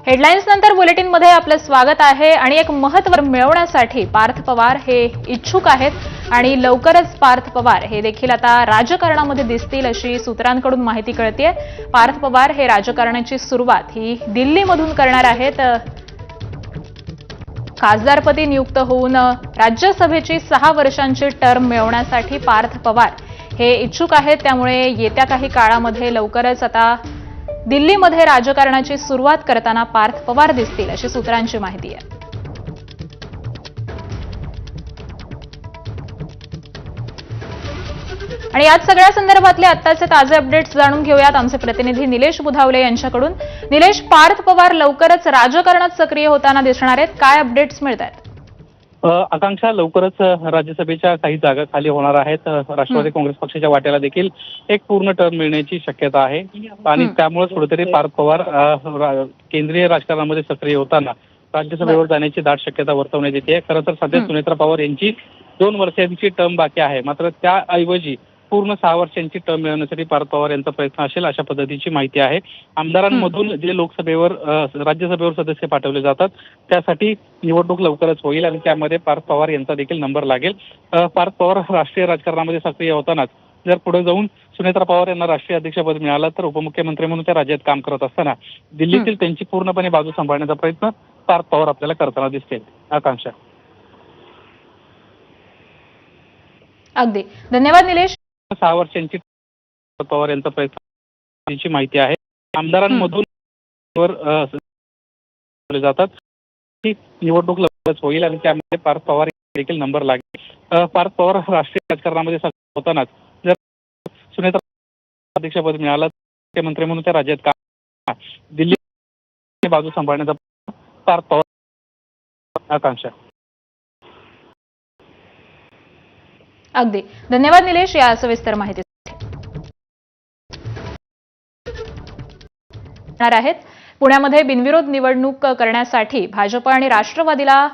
Headlines नंतर बुलेटिनमध्ये आपलं स्वागत आहे आणि एक महत्त्व मिळवण्यासाठी पार्थ पवार हे इच्छुक आहेत आणि लवकरच पार्थ पवार हे देखील आता राजकारणामध्ये दिसतील अशी सूत्रांकडून माहिती कळतेय। पार्थ पवार हे राजकारणाची सुरुवात ही दिल्लीमधून करणार आहेत। खासदारपदी नियुक्त होऊन राज्यसभेची 6 वर्षांची टर्म मिळवण्यासाठी पार्थ पवार हे इच्छुक आहेत। त्यामुळे येत्या काही काळामध्ये लवकरच आता दिल्लीमध्ये राजकारणाची सुरुवात करताना पार्थ पवार दिसतील अशी सूत्रांची माहिती आहे। आणि याच सगळ्या संदर्भातले आत्ताचे ताजे अपडेट्स जाणून घेऊयात आमचे प्रतिनिधी निलेश बुधावले यांच्याकडून। निलेश, पार्थ पवार लवकरच राजकारणात सक्रिय होताना दिसणार आहेत, काय अपडेट्स मिळतात? आकांक्षा, लवकरच राज्यसभेच्या काही जागा खाली होणार आहेत। राष्ट्रवादी काँग्रेस पक्षाच्या वाट्याला देखील एक पूर्ण टर्म मिळण्याची शक्यता आहे आणि त्यामुळे कुठेतरी पार्थ पवार केंद्रीय राजकारणामध्ये सक्रिय होताना राज्यसभेवर जाण्याची दाट शक्यता वर्तवण्यात येते। खरं तर सध्या सुनेत्रा पवार यांची 2 वर्षांची टर्म बाकी आहे, मात्र त्याऐवजी पूर्ण 6 वर्षांची टर्म मिळवण्यासाठी पार्थ पवार यांचा प्रयत्न असेल अशा पद्धतीची माहिती आहे। आमदारांमधून जे लोकसभेवर राज्यसभेवर सदस्य पाठवले जातात त्यासाठी निवडणूक लवकरच होईल आणि त्यामध्ये पार्थ पवार यांचा देखील नंबर लागेल। पार्थ पवार राष्ट्रीय राजकारणामध्ये सक्रिय होतानाच जर पुढे जाऊन सुनेत्रा पवार यांना राष्ट्रीय अध्यक्षपद मिळालं तर उपमुख्यमंत्री म्हणून त्या राज्यात काम करत असताना दिल्लीतील त्यांची पूर्णपणे बाजू सांभाळण्याचा प्रयत्न पार्थ पवार आपल्याला करताना दिसतील। आकांक्षा, अगदी धन्यवाद निलेश। 6 वर्षांची पवार यांचा प्रयत्नाची माहिती आहे। आमदारांमधून जातात की निवडणूक लवकरच होईल आणि त्यामध्ये पार्थ पवार देखील नंबर लागेल। पार्थ पवार राष्ट्रीय राजकारणामध्ये सक्रिय होतानाच जर सुनेत्रा अध्यक्षपद मिळालं मुख्यमंत्री म्हणून त्या राज्यात काम दिल्ली बाजू सांभाळण्याचा पार्थ पवार। आकांक्षा, अगदी धन्यवाद निलेश या सविस्तर माहितीसाठी। पुण्यामध्ये बिनविरोध निवडणूक करण्यासाठी भाजप आणि राष्ट्रवादीला